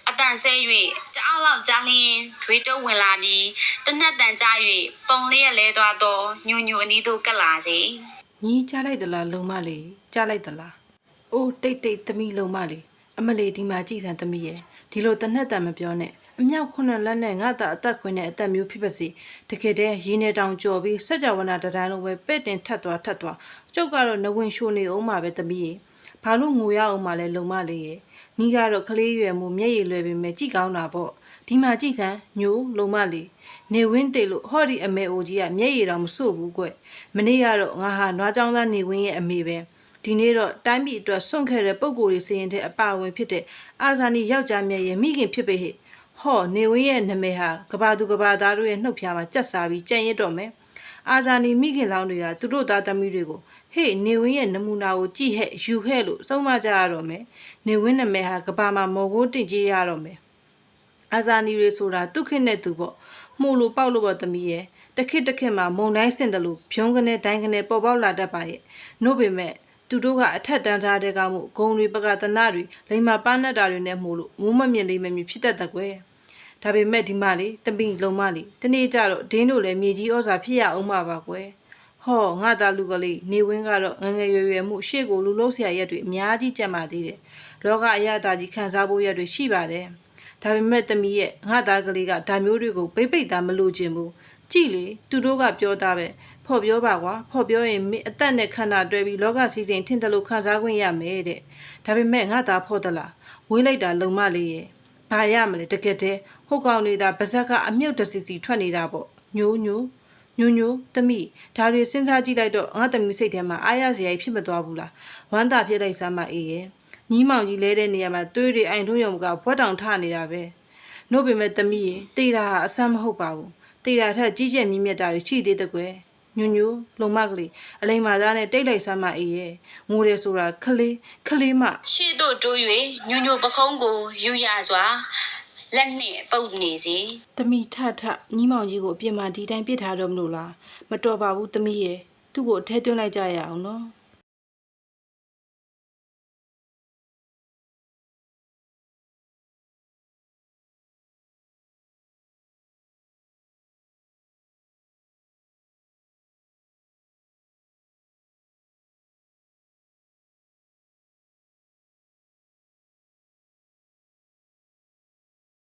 အတန်ဆဲ၍တအားလောက်ကြားလျင်တွေးတုံးဝင်လာပြီးတနက်တန်ကြား၍ပုံလေးရလဲသွားတော့ညူညူအနီးသို့ကပ်လာစီ ညီကြားလိုက်သလားလုံမလေးကြားလိုက်သလားအိုးတိတ်သမီးလုံမလေးအမလေးဒီမှာကြည်စံသမီးရဲ့ဒီလိုတနက်တန်မပြောနဲ့အမြောက်9လက်နဲ့ငါသားအသက်ခွင်တဲ့အသက်မျိုးဖြစ်ပါစေတကယ်တည်းရင်းနေတောင်ကြော်ပြီးစက်ကြဝဠာတတိုင်းလုံးပဲပဲ့တင်ထက်သွားကျုပ်ကတော့နဝင်ရှိုးနေအောင်မှာပဲသမီးရဲ့ဘာလို့ငိုရအောင်မှာလဲလုံမလေးရဲ့ညီကတော့ကလေးရွယ်မှုမျက်ရည်လွယ်ပေမဲ့ကြည်ကောင်းတာပေါ့ဒီမှာကြည်စံညိုလုံမလေးနေဝင်းတေလို့ဟောဒီအမေအိုကြီးကမျက်ရည်တော့မစို့ဘူးကွမနေ့ကတော့ငါဟာနွားကြောင်းသားနေဝင်းရဲ့အမေပဲဒီနေ့တော့တိုင်းပြည်အတွက်စွန့်ခဲ့တဲ့ပုံကိုယ်ကြီးစရင်တဲ့အပါဝင်ဖြစ်တဲ့အာဇာနည်ယောက်ျားမြတ်ရဲ့မိခင်ဖြစ်ပေဟဲ့ဟောနေဝင်းရဲ့နာမည်ဟာကဘာသူကဘာသားတို့ရဲ့နှုတ်ဖျားမှာကြက်စားပြီးကြံ့ရစ်တော့မယ်အာဇာနည်မိခင်လောင်းတွေကသူတို့သားသမီးတွေကိုဟေ့နေဝင်းရဲ့နမူနာကိုကြည့်ဟဲ့ယူဟဲ့လို့သုံးမကြရတော့မယ်နေဝင်းနာမည်ဟာကဘာမှာမော်ကိုတင်ကြေးရတော့မယ်အာဇာနည်တွေဆိုတာသူခစ်နဲ့သူပေါ့မှုလို့ပေါက်လို့ပေါ့သမီးရဲ့တခစ်မှာမုံတိုင်းစင်တယ်လို့ဖြုံးကနေတိုင်းကနေပေါ်ပေါက်လာတတ်ပါရဲ့နို့ပေမဲ့သူတို့ကအထက်တန်းသားတဲ့ကမှုဂုံတွေပကသနာတွေလိမ္မာပန်းနဲ့တာတွေနဲ့မှုလို့မူးမမြင်လေးမမြင်ဖြစ်တတ်တဲ့ကွယ်ဒါပေမဲ့ဒီမလေးတပိလုံမလေးတနေ့ကျတော့ဒင်းတို့လည်းမြေကြီးဩဇာဖြစ်ရအောင်မှာပါကွယ်ဟောငါသားလူကလေးနေဝင်းကတော့ငငယ်ရွယ်မှုရှေ့ကိုလူလို့ဆရာရက်တွေအများကြီးကြံပါသေးတယ်လောကအရာတာကြီးခံစားဖို့ရက်တွေရှိပါတယ်ဒါပေမဲ့တမီးရဲ့ငါသားကလေးကဒါမျိုးတွေကိုပိတ်သားမလို့ခြင်းဘူးကြည်လေသူတို့ကပြောသားပဲဖော်ပြောပါကွာဖော်ပြောရင်မင်းအသက်နဲ့ခန္ဓာတွဲပြီးလောကစီစဉ်ထင်တယ်လို့ခံစားခွင့်ရမယ်တဲ့ဒါပေမဲ့ငါသားဖော်သလားဝေးလိုက်တာလုံမလေးရဲ့ဘာရမလဲတကယ်တည်းဟိုကောင်နေတာပါဇက်ကအမြုပ်တစီထွက်နေတာပေါ့ညိုတမိဒါတွေစဉ်းစားကြည့်လိုက်တော့ငါတမီစိတ်ထဲမှာအားရစရာဖြစ်မသွားဘူးလားဝမ်းသာဖြစ်လိုက်စမ်းမအေးရဲ့ညီးမောင်ကြီးလဲတဲ့နေရာမှာသွေးတွေအိုင်ထုံးရုံကဘွက်တောင်ထနေတာပဲနို့ပေမဲ့တမီးတေးတာဟာအဆမ်းမဟုတ်ပါဘူးတေးတာထက်ကြီးကျယ်မြင့်မြတ်တာတွေရှိသေးတဲ့ကွယ်ညိုလုံမကလေးအလိမ်မာသားနဲ့တိတ်လိုက်စမ်းမအေးရဲ့ငိုတယ်ဆိုတာခလေးမ ရှေ့သို့တိုး၍ညူညူပခုံးကိုယူရစွာလက်နှင့်ပုတ်နေစီ တမီထညီးမောင်ကြီးကိုအပြင်မှာဒီတိုင်းပစ်ထားတော့မလို့လားမတော်ပါဘူးတမီးရဲ့သူ့ကိုအထဲသွင်းလိုက်ကြရအောင်နော်